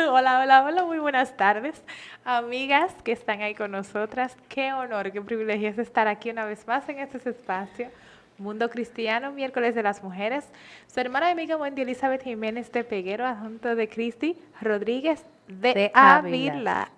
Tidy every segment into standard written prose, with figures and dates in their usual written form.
Hola, hola, hola, muy buenas tardes, amigas que están ahí con nosotras. Qué honor, qué privilegio es estar aquí una vez más en este espacio, Mundo Cristiano, miércoles de las mujeres. Su hermana y amiga Wendy Elizabeth Jiménez de Peguero, adjunto de Cristi Rodríguez de De Ávila. Ávila.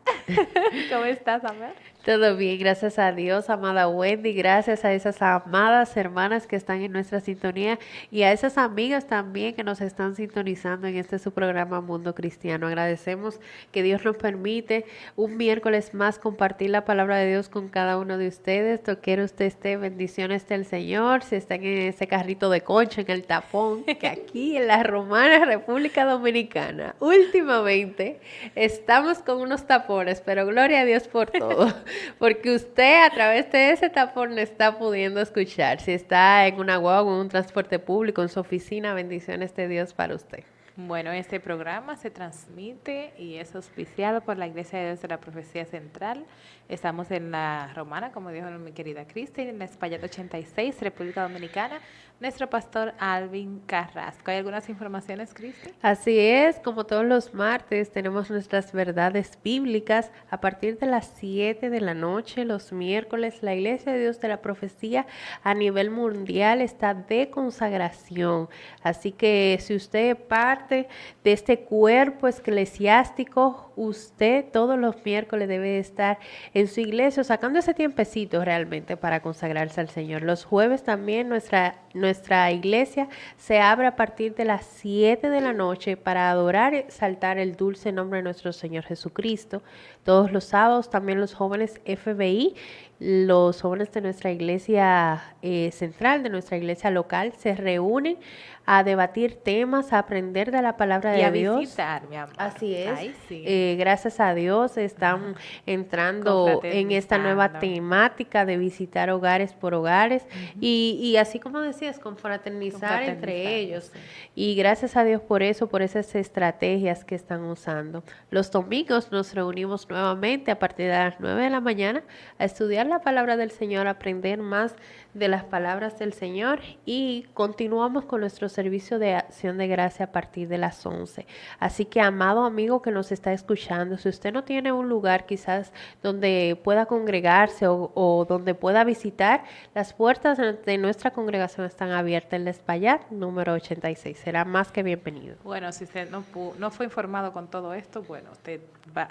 ¿Cómo estás, Amber? Todo bien, gracias a Dios, amada Wendy, gracias a esas amadas hermanas que están en nuestra sintonía y a esas amigas también que nos están sintonizando en este su programa Mundo Cristiano. Agradecemos que Dios nos permite un miércoles más compartir la palabra de Dios con cada uno de ustedes. Quiera usted esté, bendiciones del Señor, si está en ese carrito de concho, en el tapón, que aquí en la Romana República Dominicana, últimamente estamos con unos tapones, pero gloria a Dios por todo. Porque usted a través de ese tapón está pudiendo escuchar. Si está en una guagua, en un transporte público, en su oficina, bendiciones de Dios para usted. Bueno, este programa se transmite y es auspiciado por la Iglesia de Dios de la Profecía Central. Estamos en la Romana, como dijo mi querida Cristi, en la Espaillat 86, República Dominicana. Nuestro pastor Alvin Carrasco. ¿Hay algunas informaciones, Cristi? Así es, como todos los martes, tenemos nuestras verdades bíblicas a partir de las 7 de la noche. Los miércoles, la Iglesia de Dios de la Profecía a nivel mundial está de consagración. Así que si usted es parte de este cuerpo eclesiástico, usted todos los miércoles debe estar en su iglesia sacando ese tiempecito realmente para consagrarse al Señor. Los jueves también nuestra iglesia se abre a partir de las 7 de la noche para adorar y exaltar el dulce nombre de nuestro Señor Jesucristo. Todos los sábados también los jóvenes FBI, los jóvenes de nuestra iglesia central, de nuestra iglesia local, se reúnen a debatir temas, a aprender de la palabra Y de a Dios. visitar, mi amor. Así es. Ahí sí. Gracias a Dios están entrando en esta nueva Confraternizando. temática de visitar hogares por hogares Ujú. y así como decías, confraternizar entre Confraternizando, ellos. sí. Y gracias a Dios por eso, por esas estrategias que están usando. Los domingos nos reunimos nuevamente a partir de las 9 de la mañana a estudiar la palabra del Señor, a aprender más de las palabras del Señor y continuamos con nuestro servicio de acción de gracia a partir de las 11. Así que, amado amigo que nos está escuchando, si usted no tiene un lugar quizás donde pueda congregarse o donde pueda visitar, las puertas de nuestra congregación están abiertas en La Espaillat, número 86. Será más que bienvenido. Bueno, si usted no fue informado con todo esto, bueno, usted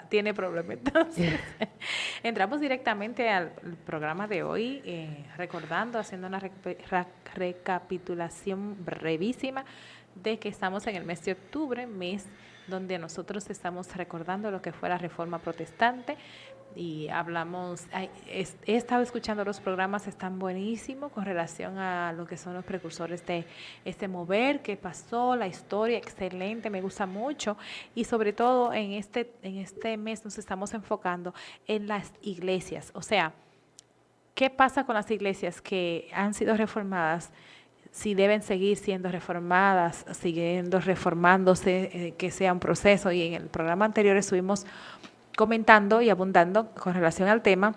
tiene problema. Entonces, entramos directamente al programa de hoy, recordando, haciendo una recapitulación brevísima de que estamos en el mes de octubre, mes donde nosotros estamos recordando lo que fue la Reforma Protestante y hablamos, he estado escuchando los programas, están buenísimos con relación a lo que son los precursores de este mover, qué pasó, la historia, excelente, me gusta mucho y sobre todo en este mes nos estamos enfocando en las iglesias, o sea, ¿qué pasa con las iglesias que han sido reformadas? Si deben seguir siendo reformadas, siguiendo reformándose, que sea un proceso. Y en el programa anterior estuvimos comentando y abundando con relación al tema.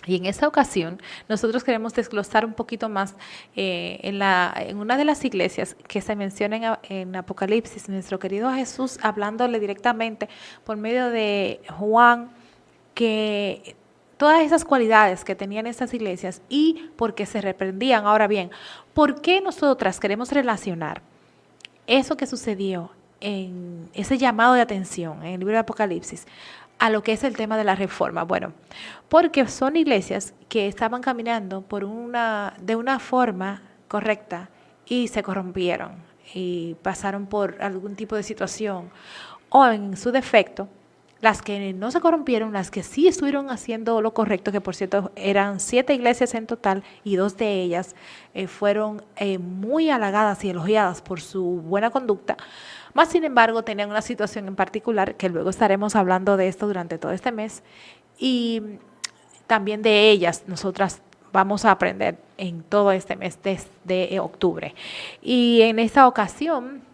Y en esta ocasión nosotros queremos desglosar un poquito más en una de las iglesias que se menciona en Apocalipsis, nuestro querido Jesús hablándole directamente por medio de Juan, que todas esas cualidades que tenían estas iglesias y porque se reprendían. Ahora bien, ¿por qué nosotras queremos relacionar eso que sucedió en ese llamado de atención en el libro de Apocalipsis a lo que es el tema de la reforma? Bueno, porque son iglesias que estaban caminando de una forma correcta y se corrompieron y pasaron por algún tipo de situación o en su defecto las que no se corrompieron, las que sí estuvieron haciendo lo correcto, que por cierto eran 7 iglesias en total y 2 de ellas fueron muy halagadas y elogiadas por su buena conducta, más sin embargo tenían una situación en particular, que luego estaremos hablando de esto durante todo este mes, y también de ellas nosotras vamos a aprender en todo este mes de octubre. Y en esta ocasión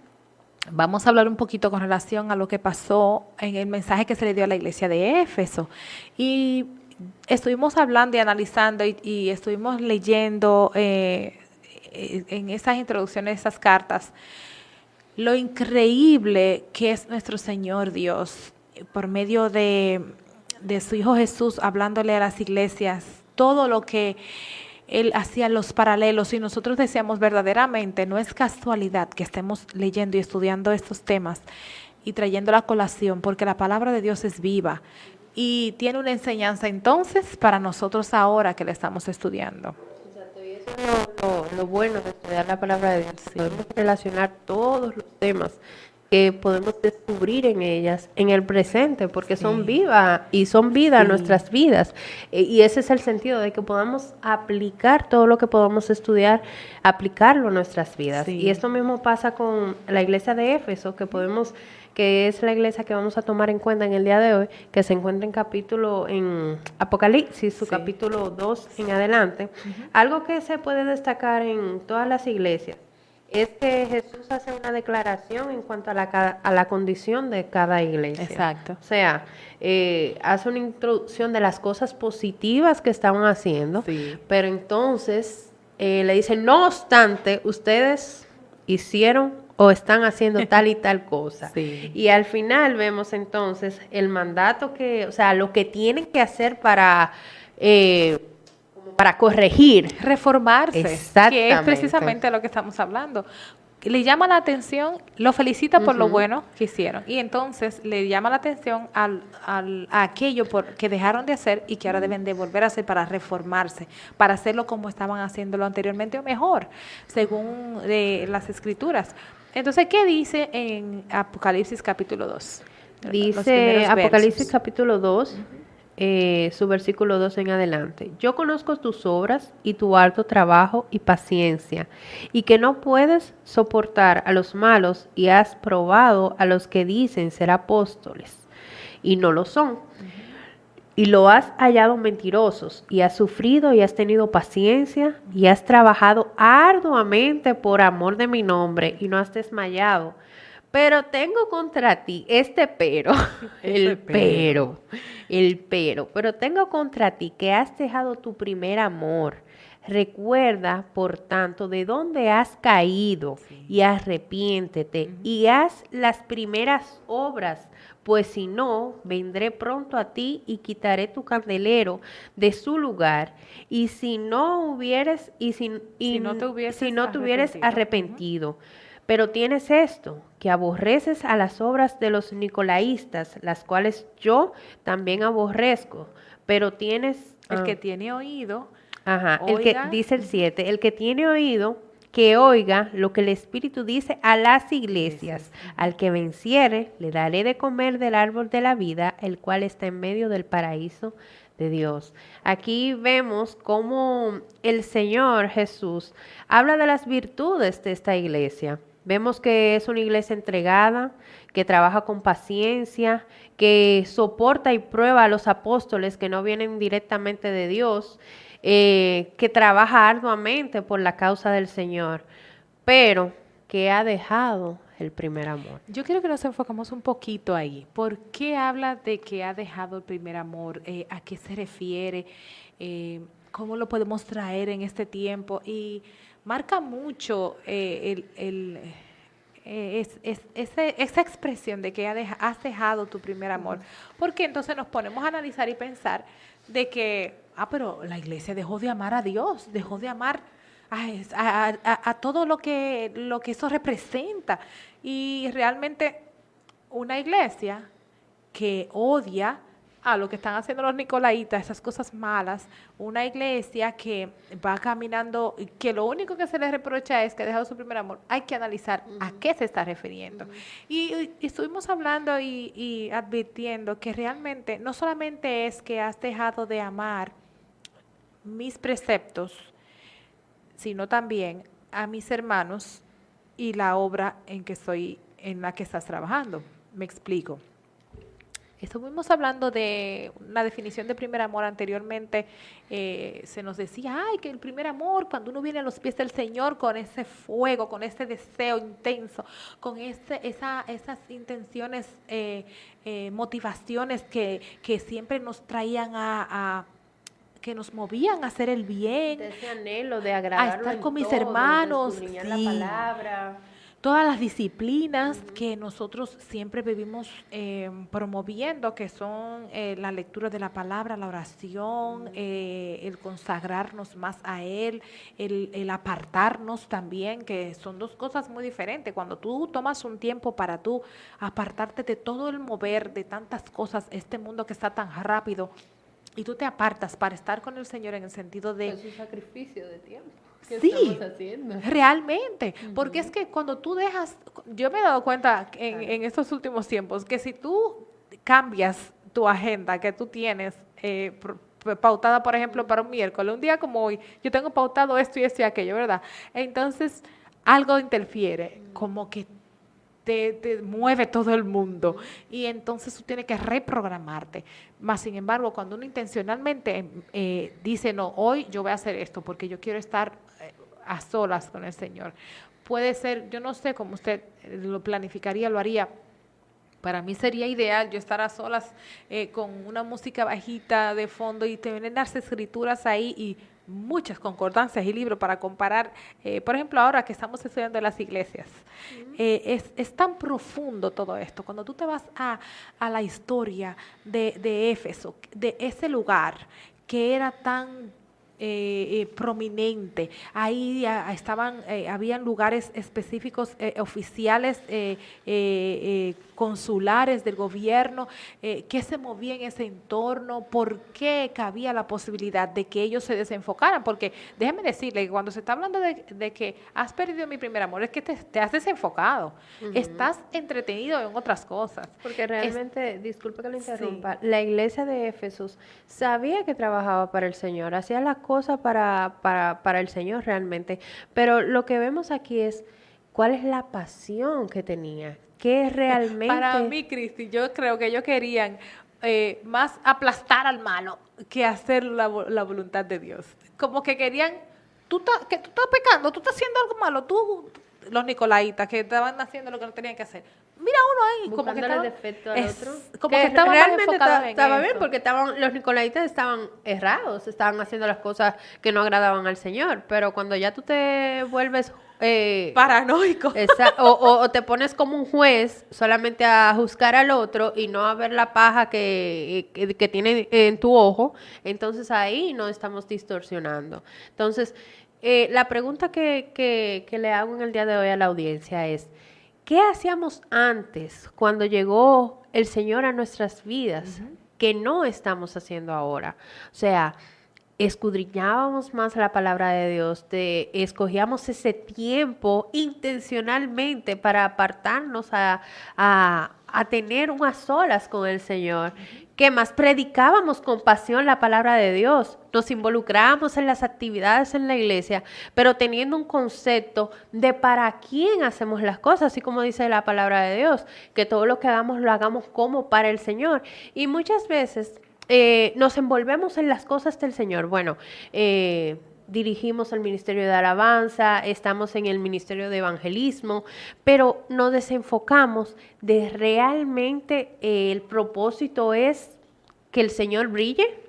vamos a hablar un poquito con relación a lo que pasó en el mensaje que se le dio a la iglesia de Éfeso. Y estuvimos hablando y analizando y estuvimos leyendo en esas introducciones, esas cartas, lo increíble que es nuestro Señor Dios por medio de su Hijo Jesús, hablándole a las iglesias, todo lo que Él hacía, los paralelos, y nosotros decíamos verdaderamente, no es casualidad que estemos leyendo y estudiando estos temas y trayendo la colación, porque la palabra de Dios es viva y tiene una enseñanza entonces para nosotros ahora que la estamos estudiando. Exacto, y eso es lo bueno de estudiar la palabra de Dios. Sí. Podemos relacionar todos los temas que podemos descubrir en ellas en el presente, porque son vivas y son vida nuestras vidas. Y ese es el sentido de que podamos aplicar todo lo que podamos estudiar, aplicarlo a nuestras vidas. Sí. Y esto mismo pasa con la iglesia de Éfeso, que es la iglesia que vamos a tomar en cuenta en el día de hoy, que se encuentra en Apocalipsis, su capítulo 2 en adelante. Algo que se puede destacar en todas las iglesias es que Jesús hace una declaración en cuanto a la condición de cada iglesia. Exacto. O sea, hace una introducción de las cosas positivas que estaban haciendo, pero entonces le dice, no obstante, ustedes hicieron o están haciendo tal y tal cosa. Y al final vemos entonces el mandato o sea, lo que tienen que hacer para corregir. Reformarse, que es precisamente lo que estamos hablando. Le llama la atención, lo felicita por lo bueno que hicieron, y entonces le llama la atención a aquello que dejaron de hacer y que ahora deben de volver a hacer para reformarse, para hacerlo como estaban haciéndolo anteriormente o mejor, según las Escrituras. Entonces, ¿qué dice en Apocalipsis capítulo 2? Dice Apocalipsis capítulo 2, su versículo 2 en adelante. Yo conozco tus obras y tu alto trabajo y paciencia, y que no puedes soportar a los malos, y has probado a los que dicen ser apóstoles y no lo son. Y lo has hallado mentirosos, y has sufrido y has tenido paciencia, y has trabajado arduamente por amor de mi nombre, y no has desmayado. Pero tengo contra ti pero tengo contra ti que has dejado tu primer amor. Recuerda, por tanto, de dónde has caído y arrepiéntete y haz las primeras obras, pues si no, vendré pronto a ti y quitaré tu candelero de su lugar. Y si no te hubieres arrepentido. Pero tienes esto, que aborreces a las obras de los nicolaístas, las cuales yo también aborrezco. Pero tienes... El que tiene oído, dice el 7, el que tiene oído, que oiga lo que el Espíritu dice a las iglesias. Al que venciere, le daré de comer del árbol de la vida, el cual está en medio del paraíso de Dios. Aquí vemos cómo el Señor Jesús habla de las virtudes de esta iglesia. Vemos que es una iglesia entregada, que trabaja con paciencia, que soporta y prueba a los apóstoles que no vienen directamente de Dios, que trabaja arduamente por la causa del Señor, pero que ha dejado el primer amor. Yo quiero que nos enfocamos un poquito ahí. ¿Por qué habla de que ha dejado el primer amor? ¿A qué se refiere? ¿Cómo lo podemos traer en este tiempo? Y marca mucho esa expresión de que has dejado tu primer amor, porque entonces nos ponemos a analizar y pensar de que, pero la iglesia dejó de amar a Dios, dejó de amar a todo lo que eso representa, y realmente una iglesia que odia a lo que están haciendo los nicolaitas, esas cosas malas, una iglesia que va caminando, que lo único que se les reprocha es que ha dejado su primer amor. Hay que analizar a qué se está refiriendo. Y estuvimos hablando y advirtiendo que realmente no solamente es que has dejado de amar mis preceptos, sino también a mis hermanos y la obra en la que estás trabajando. Me explico. Estuvimos hablando de una definición de primer amor anteriormente. Se nos decía, que el primer amor, cuando uno viene a los pies del Señor con ese fuego, con ese deseo intenso, con esas intenciones, motivaciones que siempre nos traían que nos movían a hacer el bien, de ese anhelo de agradar, a estar con mis hermanos, la palabra. todas las disciplinas que nosotros siempre vivimos promoviendo, que son la lectura de la palabra, la oración, el consagrarnos más a Él, el apartarnos también, que son dos cosas muy diferentes. Cuando tú tomas un tiempo para tú apartarte de todo el mover, de tantas cosas, este mundo que está tan rápido, y tú te apartas para estar con el Señor en el sentido de... Es un sacrificio de tiempo. ¿Qué Sí, estamos haciendo? realmente, porque es que cuando tú dejas, yo me he dado cuenta en estos últimos tiempos que si tú cambias tu agenda que tú tienes pautada, por ejemplo, para un miércoles, un día como hoy, yo tengo pautado esto y aquello, ¿verdad? Entonces, algo interfiere, como que te mueve todo el mundo y entonces tú tienes que reprogramarte. Más sin embargo, cuando uno intencionalmente dice, no, hoy yo voy a hacer esto porque yo quiero estar a solas con el Señor. Puede ser, yo no sé cómo usted lo planificaría, lo haría. Para mí sería ideal yo estar a solas con una música bajita de fondo y tener las escrituras ahí y muchas concordancias y libros para comparar. Por ejemplo, ahora que estamos estudiando en las iglesias, es tan profundo todo esto. Cuando tú te vas a la historia de Éfeso, de ese lugar que era tan prominente. Ahí estaban, habían lugares específicos oficiales, consulares del gobierno, que se movía en ese entorno, por qué cabía la posibilidad de que ellos se desenfocaran, porque déjeme decirle que cuando se está hablando de que has perdido mi primer amor, es que te has desenfocado, estás entretenido en otras cosas. Porque realmente, disculpe que lo interrumpa, la iglesia de Éfeso sabía que trabajaba para el Señor, hacía las cosas para el Señor realmente, pero lo que vemos aquí es cuál es la pasión que tenía, qué realmente... Para mí, Cristi, yo creo que ellos querían más aplastar al malo que hacer la voluntad de Dios. Como que querían, que tú estás pecando, tú estás haciendo algo malo, los nicolaitas que estaban haciendo lo que no tenían que hacer. Mira uno ahí, como que buscándole defecto al otro. como que estaban realmente estaba bien porque los nicolaitas estaban errados, estaban haciendo las cosas que no agradaban al Señor, pero cuando ya tú te vuelves paranoico. O te pones como un juez solamente a juzgar al otro y no a ver la paja que tiene en tu ojo, entonces ahí no estamos distorsionando. Entonces, la pregunta que le hago en el día de hoy a la audiencia es, ¿qué hacíamos antes cuando llegó el Señor a nuestras vidas que no estamos haciendo ahora? O sea, escudriñábamos más la palabra de Dios, escogíamos ese tiempo intencionalmente para apartarnos a tener unas solas con el Señor. ¿Qué más? Predicábamos con pasión la palabra de Dios, nos involucrábamos en las actividades en la iglesia, pero teniendo un concepto de para quién hacemos las cosas, así como dice la palabra de Dios, que todo lo que hagamos lo hagamos como para el Señor. Y muchas veces nos envolvemos en las cosas del Señor. Bueno, dirigimos el ministerio de alabanza, estamos en el ministerio de evangelismo, pero nos desenfocamos de realmente el propósito es que el Señor brille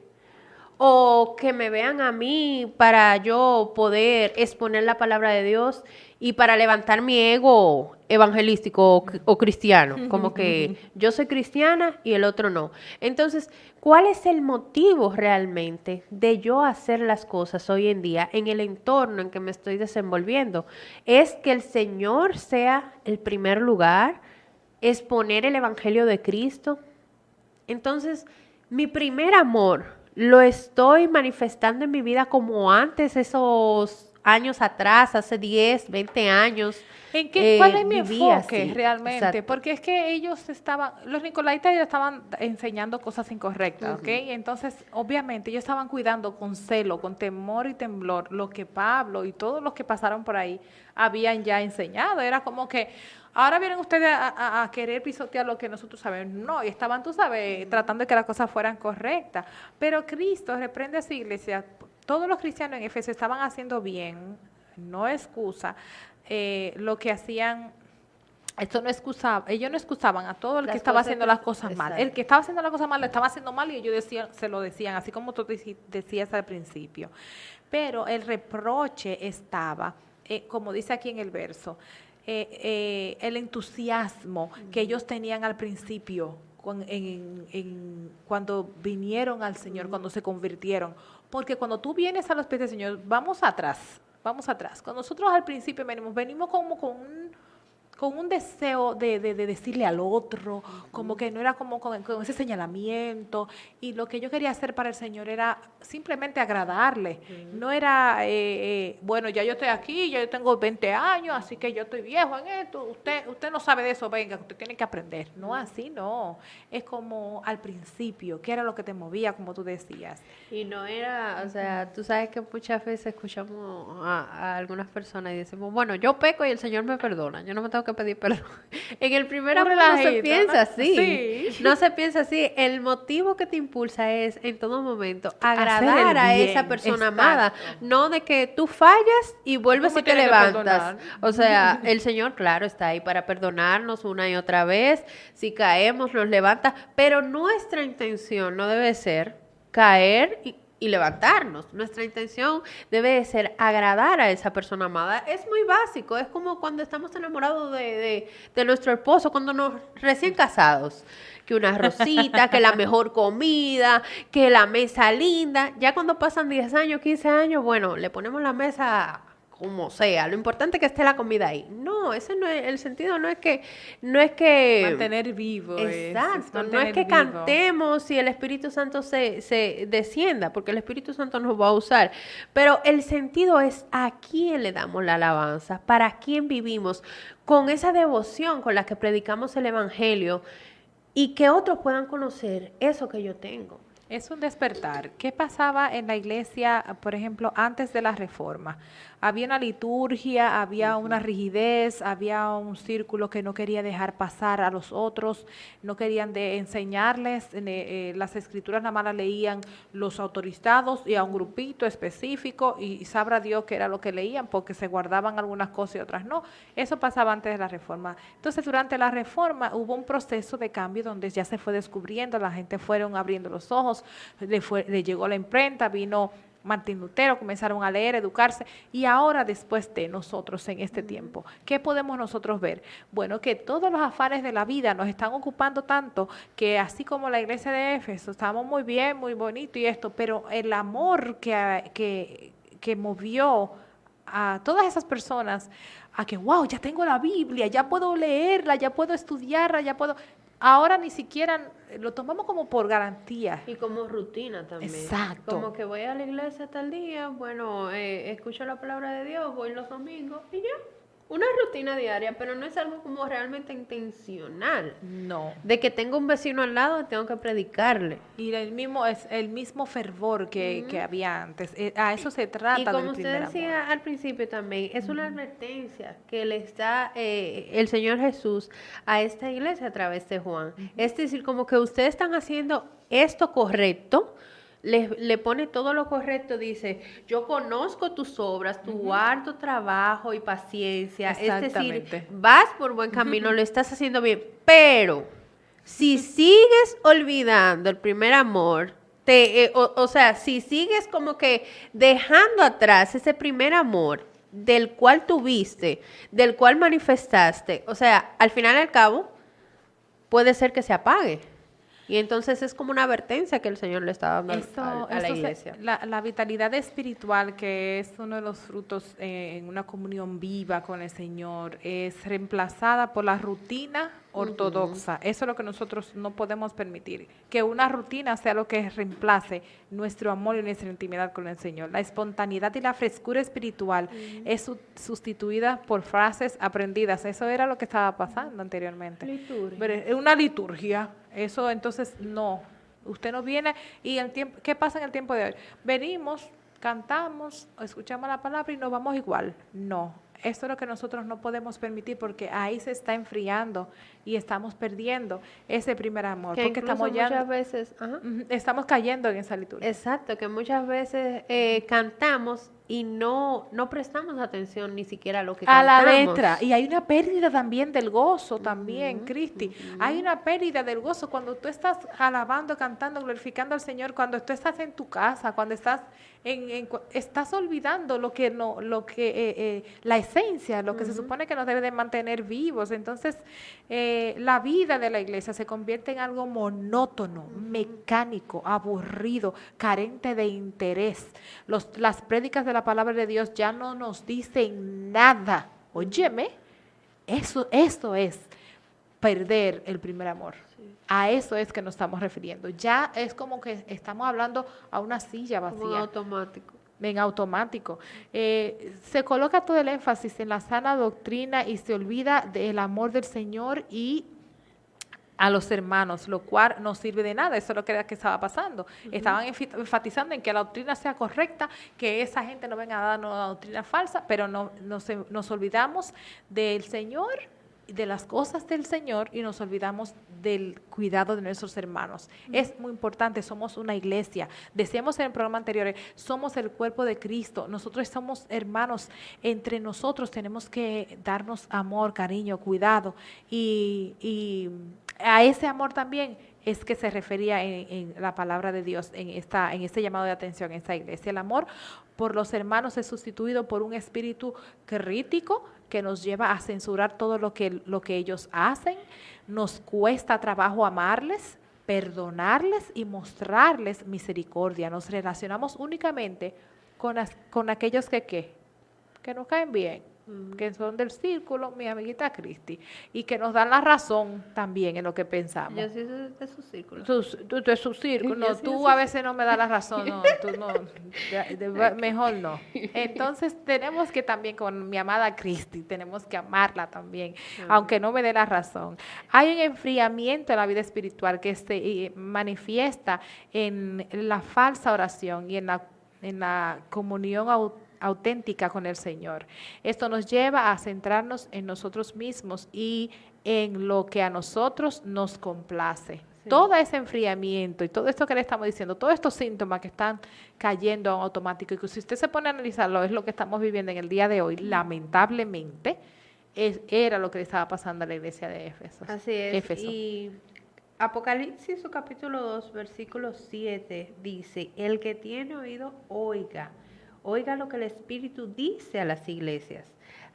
o que me vean a mí para yo poder exponer la palabra de Dios y para levantar mi ego evangelístico o cristiano, como que yo soy cristiana y el otro no. Entonces, ¿cuál es el motivo realmente de yo hacer las cosas hoy en día en el entorno en que me estoy desenvolviendo? Es que el Señor sea el primer lugar, exponer el evangelio de Cristo. Entonces, mi primer amor lo estoy manifestando en mi vida como antes, esos años atrás, hace 10, 20 años. ¿Cuál es mi enfoque así, realmente? exacto. Porque es que los nicolaitas ya estaban enseñando cosas incorrectas, ¿ok? Entonces, obviamente, ellos estaban cuidando con celo, con temor y temblor, lo que Pablo y todos los que pasaron por ahí habían ya enseñado. Era como que, ahora vienen ustedes a querer pisotear lo que nosotros sabemos. No, y estaban, tú sabes, tratando de que las cosas fueran correctas. Pero Cristo reprende a su iglesia. Todos los cristianos en Éfeso estaban haciendo bien, no excusa. Lo que hacían, esto no excusaba, ellos no excusaban a todo el que estaba haciendo las cosas mal. El que estaba haciendo las cosas mal, lo estaba haciendo mal y ellos se lo decían, así como tú decías al principio. Pero el reproche estaba, como dice aquí en el verso, el entusiasmo que ellos tenían al principio cuando vinieron al Señor, cuando se convirtieron. Porque cuando tú vienes a los pies del Señor, vamos atrás. Cuando nosotros al principio venimos como con un deseo de decirle al otro, como que no era como con ese señalamiento, y lo que yo quería hacer para el Señor era simplemente agradarle, no era, bueno, ya yo estoy aquí, ya yo tengo 20 años, así que yo estoy viejo en esto, usted no sabe de eso, venga, usted tiene que aprender. No, así no, es como al principio, que era lo que te movía, como tú decías. Y no era, o sea, tú sabes que muchas veces escuchamos a algunas personas y decimos, bueno, yo peco y el Señor me perdona, yo no me tengo que pedir perdón. En el primer amor no se piensa así. No se piensa así. El motivo que te impulsa es, en todo momento, agradar a esa persona amada. No de que tú fallas y vuelves y te levantas. O sea, el Señor, claro, está ahí para perdonarnos una y otra vez. Si caemos, nos levanta. Pero nuestra intención no debe ser caer y levantarnos. Nuestra intención debe de ser agradar a esa persona amada. Es muy básico, es como cuando estamos enamorados de nuestro esposo, cuando nos recién casados, que una rosita, que la mejor comida, que la mesa linda. Ya cuando pasan 10 años, 15 años, bueno, le ponemos la mesa como sea, lo importante es que esté la comida ahí. No, ese no es, el sentido no es que mantener vivo. Exacto, no es que cantemos y el Espíritu Santo se descienda, porque el Espíritu Santo nos va a usar, pero el sentido es a quién le damos la alabanza, para quién vivimos, con esa devoción con la que predicamos el Evangelio y que otros puedan conocer eso que yo tengo. Es un despertar. ¿Qué pasaba en la iglesia, por ejemplo, antes de la Reforma? Había una liturgia, había una rigidez, había un círculo que no quería dejar pasar a los otros, no querían enseñarles, las escrituras nada más las leían los autorizados y a un grupito específico, y sabrá Dios qué era lo que leían, porque se guardaban algunas cosas y otras no. Eso pasaba antes de la Reforma. Entonces, durante la Reforma hubo un proceso de cambio donde ya se fue descubriendo, la gente fueron abriendo los ojos, le llegó la imprenta, vino Martín Lutero, comenzaron a leer, educarse, y ahora después de nosotros en este tiempo, ¿qué podemos nosotros ver? Bueno, que todos los afanes de la vida nos están ocupando tanto que así como la iglesia de Éfeso, estamos muy bien, muy bonito y esto, pero el amor que movió a todas esas personas a que, wow, ya tengo la Biblia, ya puedo leerla, ya puedo estudiarla, ya puedo... Ahora ni siquiera lo tomamos como por garantía. Y como rutina también. Exacto. Como que voy a la iglesia tal día, bueno, escucho la palabra de Dios, voy los domingos y ya. Una rutina diaria, pero no es algo como realmente intencional. No. De que tengo un vecino al lado, tengo que predicarle. Y es el mismo fervor que había antes. A eso se trata. Y como usted decía al principio también, es una advertencia que le está el Señor Jesús a esta iglesia a través de Juan. Es decir, como que ustedes están haciendo esto correcto, le pone todo lo correcto, dice, yo conozco tus obras, tu harto trabajo y paciencia, es decir, vas por buen camino, lo estás haciendo bien, pero si sigues olvidando el primer amor, o sea, si sigues como que dejando atrás ese primer amor del cual tuviste, del cual manifestaste, o sea, al final y al cabo, puede ser que se apague. Y entonces es como una advertencia que el Señor le está dando a la iglesia. La vitalidad espiritual, que es uno de los frutos en una comunión viva con el Señor, es reemplazada por la rutina ortodoxa. Eso es lo que nosotros no podemos permitir, que una rutina sea lo que reemplace nuestro amor y nuestra intimidad con el Señor. La espontaneidad y la frescura espiritual es sustituida por frases aprendidas. Eso era lo que estaba pasando anteriormente. Es una liturgia. Eso entonces no. Usted no viene y el tiempo, ¿qué pasa en el tiempo de hoy? Venimos, cantamos, escuchamos la palabra y nos vamos igual. No. Esto es lo que nosotros no podemos permitir, porque ahí se está enfriando y estamos perdiendo ese primer amor. Que porque estamos ya muchas veces estamos cayendo en esa liturgia. Exacto, que muchas veces cantamos y no prestamos atención ni siquiera a lo que a la cantamos. letra. Y hay una pérdida también del gozo también, Cristi. Hay una pérdida del gozo cuando tú estás alabando, cantando, glorificando al Señor, cuando tú estás en tu casa, cuando estás estás olvidando la esencia, lo que se supone que nos debe de mantener vivos. Entonces, la vida de la iglesia se convierte en algo monótono, mecánico, aburrido, carente de interés. Las prédicas de la palabra de Dios ya no nos dicen nada. Óyeme, eso es perder el primer amor. Sí. A eso es que nos estamos refiriendo. Ya es como que estamos hablando a una silla vacía. Como automático. En automático. Se coloca todo el énfasis en la sana doctrina y se olvida del amor del Señor y a los hermanos, lo cual no sirve de nada. Eso es lo que estaba pasando. Estaban enfatizando en que la doctrina sea correcta, que esa gente no venga a darnos una doctrina falsa, pero nos olvidamos del Señor, de las cosas del Señor, y nos olvidamos del cuidado de nuestros hermanos. Es muy importante, somos una iglesia. Decíamos en el programa anterior, somos el cuerpo de Cristo. Nosotros somos hermanos. Entre nosotros tenemos que darnos amor, cariño, cuidado. Y a ese amor también es que se refería en la palabra de Dios, en este llamado de atención en esta iglesia. El amor por los hermanos es sustituido por un espíritu crítico que nos lleva a censurar todo lo que ellos hacen. Nos cuesta trabajo amarles, perdonarles y mostrarles misericordia. Nos relacionamos únicamente con aquellos que nos caen bien, que son del círculo, mi amiguita Cristi, y que nos dan la razón también en lo que pensamos. Yo sí soy de su círculo. Tú de su círculo, no, tú a veces no me das la razón, no, tú no, mejor no. Entonces tenemos que también, con mi amada Cristi, tenemos que amarla también, aunque no me dé la razón. Hay un enfriamiento en la vida espiritual que se manifiesta en la falsa oración y en la comunión auténtica con el Señor. Esto nos lleva a centrarnos en nosotros mismos y en lo que a nosotros nos complace. Sí. Todo ese enfriamiento y todo esto que le estamos diciendo, todos estos síntomas que están cayendo en automático, y que si usted se pone a analizarlo, es lo que estamos viviendo en el día de hoy, lamentablemente, era lo que le estaba pasando a la iglesia de Éfeso. Así es. Éfeso. Y Apocalipsis, su capítulo 2, versículo 7, dice, el que tiene oído, oiga. Oiga lo que el Espíritu dice a las iglesias.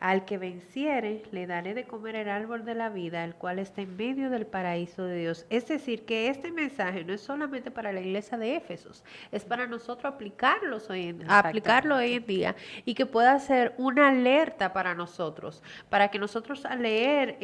Al que venciere, le daré de comer el árbol de la vida, el cual está en medio del paraíso de Dios. Es decir, que este mensaje no es solamente para la iglesia de Éfesos, es para nosotros aplicarlo hoy en día, y que pueda ser una alerta para nosotros, para que nosotros al leer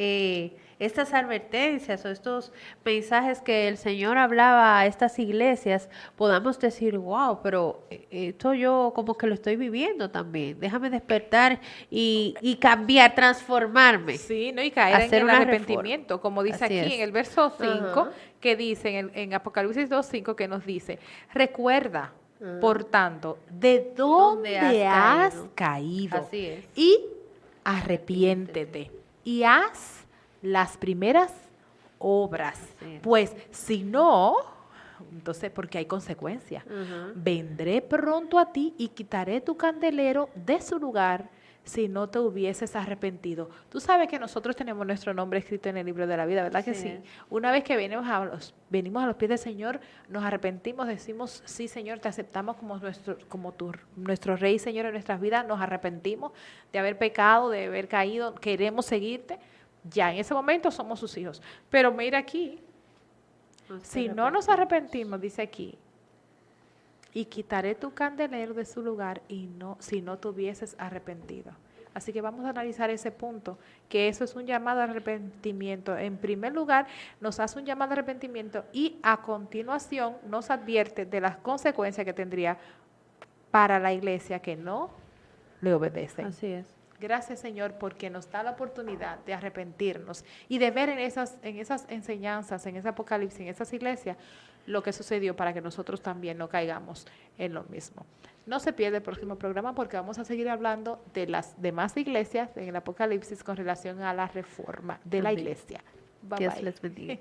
estas advertencias o estos mensajes que el Señor hablaba a estas iglesias, podamos decir, wow, pero esto yo como que lo estoy viviendo también. Déjame despertar y cambiar, transformarme. Sí, ¿no? Y caer en el arrepentimiento, como dice así aquí en el verso 5, que dice en Apocalipsis 2:5, que nos dice, recuerda, por tanto, de dónde has caído. Así es. Y arrepiéntete. Y haz las primeras obras. Pues si no, entonces porque hay consecuencias. Vendré pronto a ti y quitaré tu candelero de su lugar si no te hubieses arrepentido. Tú sabes que nosotros tenemos nuestro nombre escrito en el libro de la vida, ¿verdad que sí? Una vez que venimos a los pies del Señor, nos arrepentimos, decimos, sí, Señor, te aceptamos como nuestro Rey, Señor, en nuestras vidas, nos arrepentimos de haber pecado, de haber caído, queremos seguirte. Ya en ese momento somos sus hijos. Pero mira aquí, si no nos arrepentimos, dice aquí, y quitaré tu candelero de su lugar si no te hubieses arrepentido. Así que vamos a analizar ese punto, que eso es un llamado al arrepentimiento. En primer lugar, nos hace un llamado al arrepentimiento y a continuación nos advierte de las consecuencias que tendría para la iglesia que no le obedece. Así es. Gracias, Señor, porque nos da la oportunidad de arrepentirnos y de ver en esas enseñanzas, en ese Apocalipsis, en esas iglesias, lo que sucedió para que nosotros también no caigamos en lo mismo. No se pierda el próximo programa porque vamos a seguir hablando de las demás iglesias en el Apocalipsis con relación a la reforma de la iglesia. Dios les bendiga.